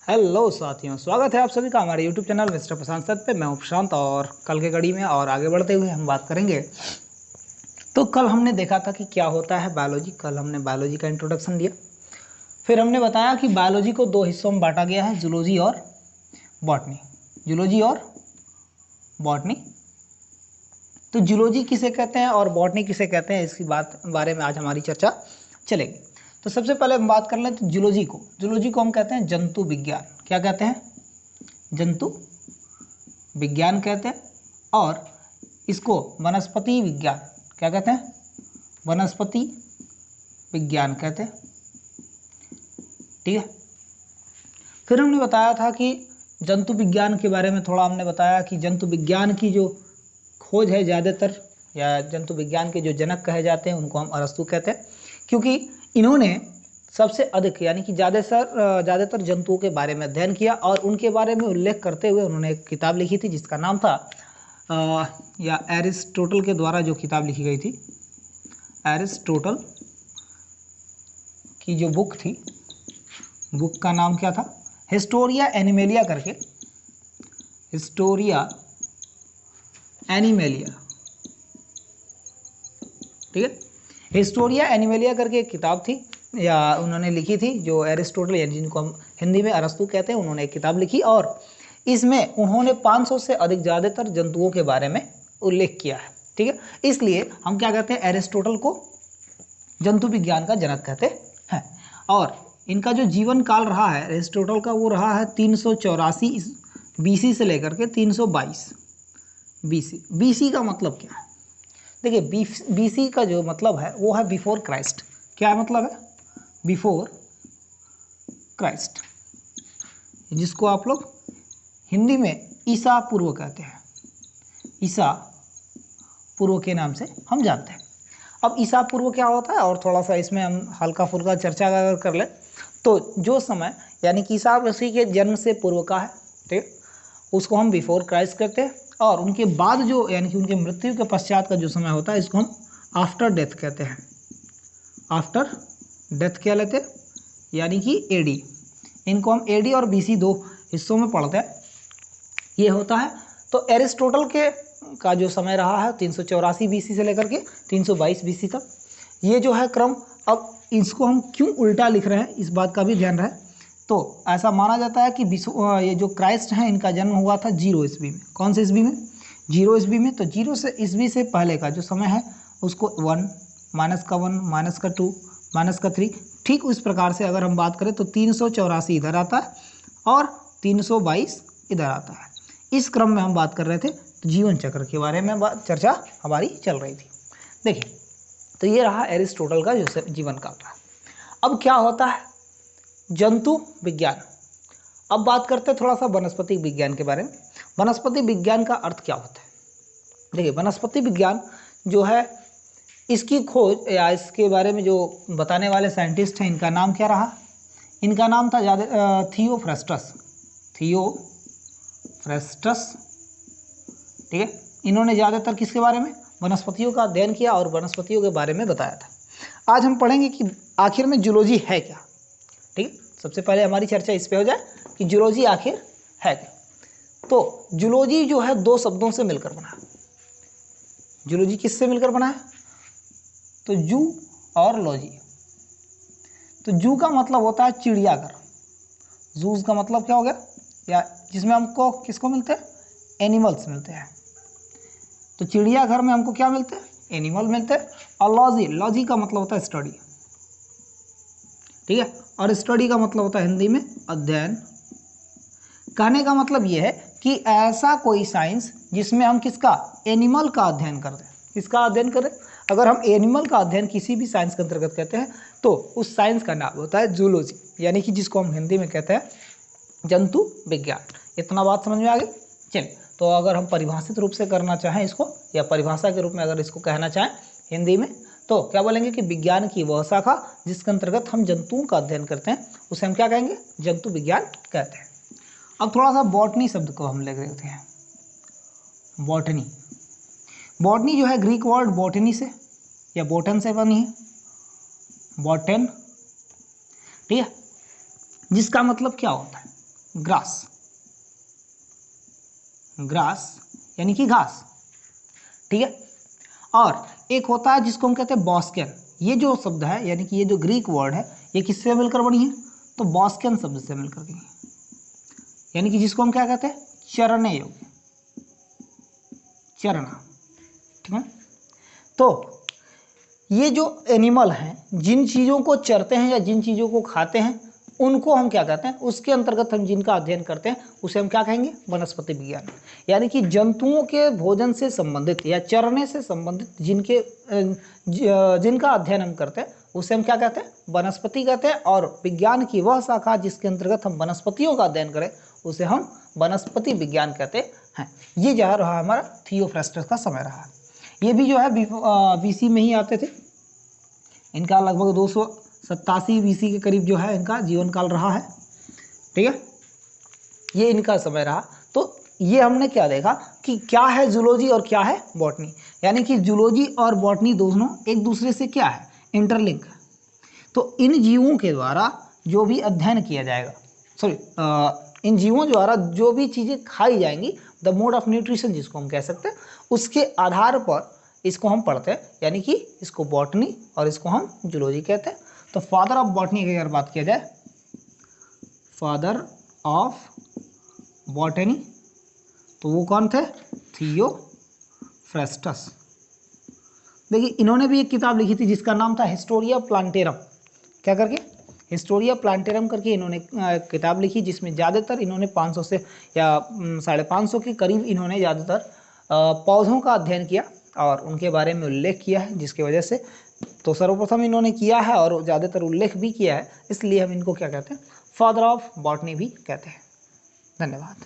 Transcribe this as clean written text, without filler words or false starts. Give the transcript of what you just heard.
Hello साथियों, स्वागत है आप सभी का हमारे YouTube चैनल मिस्टर प्रशांत सत पे। मैं हूं प्रशांत और कल के कड़ी में और आगे बढ़ते हुए हम बात करेंगे। तो कल हमने देखा था कि क्या होता है बायोलॉजी। कल हमने बायोलॉजी का इंट्रोडक्शन दिया, फिर हमने बताया कि बायोलॉजी को दो हिस्सों में बांटा गया है, जूलॉजी और बॉटनी। जूलॉजी और बॉटनी। तो जूलॉजी किसे कहते हैं और बॉटनी किसे कहते हैं, इसकी बारे में आज हमारी चर्चा चलेगी। तो सबसे पहले हम बात कर लें तो जूलॉजी को हम कहते हैं जंतु विज्ञान। क्या कहते हैं? जंतु विज्ञान कहते हैं। और इसको वनस्पति विज्ञान क्या कहते हैं? वनस्पति विज्ञान कहते हैं। ठीक है। फिर हमने बताया था कि जंतु विज्ञान के बारे में थोड़ा हमने बताया कि जंतु विज्ञान की जो खोज है ज़्यादातर, या जंतु विज्ञान के जो जनक कहे जाते हैं उनको हम अरस्तु कहते हैं, क्योंकि इन्होंने सबसे अधिक यानी कि ज़्यादातर जंतुओं के बारे में अध्ययन किया और उनके बारे में उल्लेख करते हुए उन्होंने एक किताब लिखी थी जिसका नाम था या एरिस्टोटल के द्वारा जो किताब लिखी गई थी, एरिस्टोटल की जो बुक थी, बुक का नाम क्या था? हिस्टोरिया एनिमेलिया करके, हिस्टोरिया एनिमेलिया। ठीक है। हिस्टोरिया एनिमेलिया करके एक किताब थी या उन्होंने लिखी थी, जो एरिस्टोटल या जिनको हम हिंदी में अरस्तु कहते हैं, उन्होंने एक किताब लिखी और इसमें उन्होंने 500 से अधिक ज़्यादातर जंतुओं के बारे में उल्लेख किया है। ठीक है। इसलिए हम क्या कहते हैं? एरिस्टोटल को जंतु विज्ञान का जनक कहते हैं। और इनका जो जीवन काल रहा है एरिस्टोटल का, वो रहा है 384 BC से लेकर के 322 BC। BC का मतलब क्या है? देखिए, BC का जो मतलब है वो है बिफोर क्राइस्ट। क्या मतलब है? बिफोर क्राइस्ट, जिसको आप लोग हिंदी में ईसा पूर्व कहते हैं। ईसा पूर्व के नाम से हम जानते हैं। अब ईसा पूर्व क्या होता है और थोड़ा सा इसमें हम हल्का फुल्का चर्चा अगर कर ले तो जो समय यानी कि ईसा मसीह के जन्म से पूर्व का है, ठीक, उसको हम बिफोर क्राइस्ट कहते हैं। और उनके बाद जो यानी कि उनके मृत्यु के पश्चात का जो समय होता है इसको हम आफ्टर डेथ कहते हैं। आफ्टर डेथ क्या लेते हैं? यानी कि एडी। इनको हम एडी और बीसी दो हिस्सों में पढ़ते हैं। ये होता है तो एरिस्टोटल के का जो समय रहा है 384 BC से लेकर के 322 BC तक, ये जो है क्रम। अब इसको हम क्यों उल्टा लिख रहे हैं इस बात का भी ध्यान रहे। तो ऐसा माना जाता है कि ये जो क्राइस्ट हैं इनका जन्म हुआ था 0 ईस्वी में। कौन से ईस्वी में? 0 ईस्वी में। तो 0 से ईस्वी से पहले का जो समय है उसको 1 माइनस का 1 माइनस का 2 माइनस का 3, ठीक उस प्रकार से अगर हम बात करें तो 384 इधर आता है और 322 इधर आता है। इस क्रम में हम बात कर रहे थे, तो जीवन चक्र के बारे में चर्चा हमारी चल रही थी। देखिए, तो ये रहा एरिस्टोटल का जो जीवन काल रहा। अब क्या होता है जंतु विज्ञान। अब बात करते हैं थोड़ा सा वनस्पति विज्ञान के बारे में। वनस्पति विज्ञान का अर्थ क्या होता है? देखिए, वनस्पति विज्ञान जो है, इसकी खोज या इसके बारे में जो बताने वाले साइंटिस्ट हैं, इनका नाम क्या रहा? इनका नाम था थियोफ्रस्टस। थियोफ्रस्टस। ठीक है। इन्होंने ज़्यादातर किसके बारे में? वनस्पतियों का अध्ययन किया और वनस्पतियों के बारे में बताया था। आज हम पढ़ेंगे कि आखिर में जूलॉजी है क्या। ठीक है। सबसे पहले हमारी चर्चा इस पे हो जाए कि जूलॉजी आखिर है क्या। तो जूलॉजी जो है दो शब्दों से मिलकर बना है। जूलॉजी किससे मिलकर बना है? तो जू और लॉजी। तो जू का मतलब होता है चिड़ियाघर। जूज का मतलब क्या हो गया? या जिसमें हमको किसको मिलते हैं? एनिमल्स मिलते हैं। तो चिड़ियाघर में हमको क्या मिलते हैं? एनिमल मिलते हैं। और लॉजी का मतलब होता है स्टडी। ठीक है। और स्टडी का मतलब होता है हिंदी में अध्ययन। कहने का मतलब यह है कि ऐसा कोई साइंस जिसमें हम किसका? एनिमल का अध्ययन करते हैं। किसका अध्ययन करें? अगर हम एनिमल का अध्ययन किसी भी साइंस के अंतर्गत कहते हैं तो उस साइंस का नाम होता है जूलॉजी, यानी कि जिसको हम हिंदी में कहते हैं जंतु विज्ञान। इतना बात समझ में आ गई? चलिए, तो अगर हम परिभाषित रूप से करना चाहें इसको, या परिभाषा के रूप में अगर इसको कहना चाहें हिंदी में, तो क्या बोलेंगे कि विज्ञान की वह शाखा जिसके अंतर्गत हम जंतुओं का अध्ययन करते हैं उसे हम क्या कहेंगे? जंतु विज्ञान कहते हैं। अब थोड़ा सा बॉटनी शब्द को हम ले लेते हैं। बॉटनी। बॉटनी जो है ग्रीक वर्ड बॉटनी से या बोटन से बनी है। बॉटन। ठीक है। जिसका मतलब क्या होता है? ग्रास, ग्रास यानी कि घास, ठीक है। और एक होता है जिसको हम कहते हैं बॉस्केन। ये जो शब्द है यानी कि ये जो ग्रीक वर्ड है ये किससे मिलकर बनी है, तो बॉस्केन शब्द से मिलकर बनी है, यानी कि जिसको हम क्या कहते हैं, चरने योग्य, चरना, ठीक है। तो ये जो एनिमल हैं, जिन चीज़ों को चरते हैं या जिन चीज़ों को खाते हैं उनको हम क्या कहते हैं, उसके अंतर्गत हम जिनका अध्ययन करते हैं उसे हम क्या कहेंगे, वनस्पति विज्ञान। यानी कि जंतुओं के भोजन से संबंधित या चरने से संबंधित जिनका अध्ययन हम करते हैं उसे हम क्या कहते हैं, वनस्पति कहते हैं। और विज्ञान की वह शाखा जिसके अंतर्गत हम वनस्पतियों का अध्ययन करें उसे हम वनस्पति विज्ञान कहते हैं। ये जो रहा हमारा थियोफ्रास्टस का समय रहा। ये भी जो है BC में ही आते थे। इनका लगभग 287 BC के करीब जो है इनका जीवन काल रहा है, ठीक है। ये इनका समय रहा। तो ये हमने क्या देखा कि क्या है जूलॉजी और क्या है बॉटनी, यानी कि जूलॉजी और बॉटनी दोनों एक दूसरे से क्या है, इंटरलिंक है। तो इन जीवों के द्वारा जो भी अध्ययन किया जाएगा, इन जीवों द्वारा जो भी चीज़ें खाई जाएंगी, द मोड ऑफ न्यूट्रिशन जिसको हम कह सकते हैं, उसके आधार पर इसको हम पढ़ते हैं, यानी कि इसको बॉटनी और इसको हम जूलॉजी कहते हैं। तो फादर ऑफ बॉटनी की अगर बात किया जाए, फादर ऑफ बॉटनी, तो वो कौन थे, थियोफ्रास्टस। देखिए इन्होंने भी एक किताब लिखी थी जिसका नाम था हिस्टोरिया प्लांटेरम, क्या करके, हिस्टोरिया प्लांटेरम करके इन्होंने किताब लिखी, जिसमें ज़्यादातर इन्होंने 500 से या 550 के करीब इन्होंने ज़्यादातर पौधों का अध्ययन किया और उनके बारे में उल्लेख किया है, जिसकी वजह से तो सर्वप्रथम इन्होंने किया है और ज़्यादातर उल्लेख भी किया है, इसलिए हम इनको क्या कहते हैं, फादर ऑफ बॉटनी भी कहते हैं। धन्यवाद।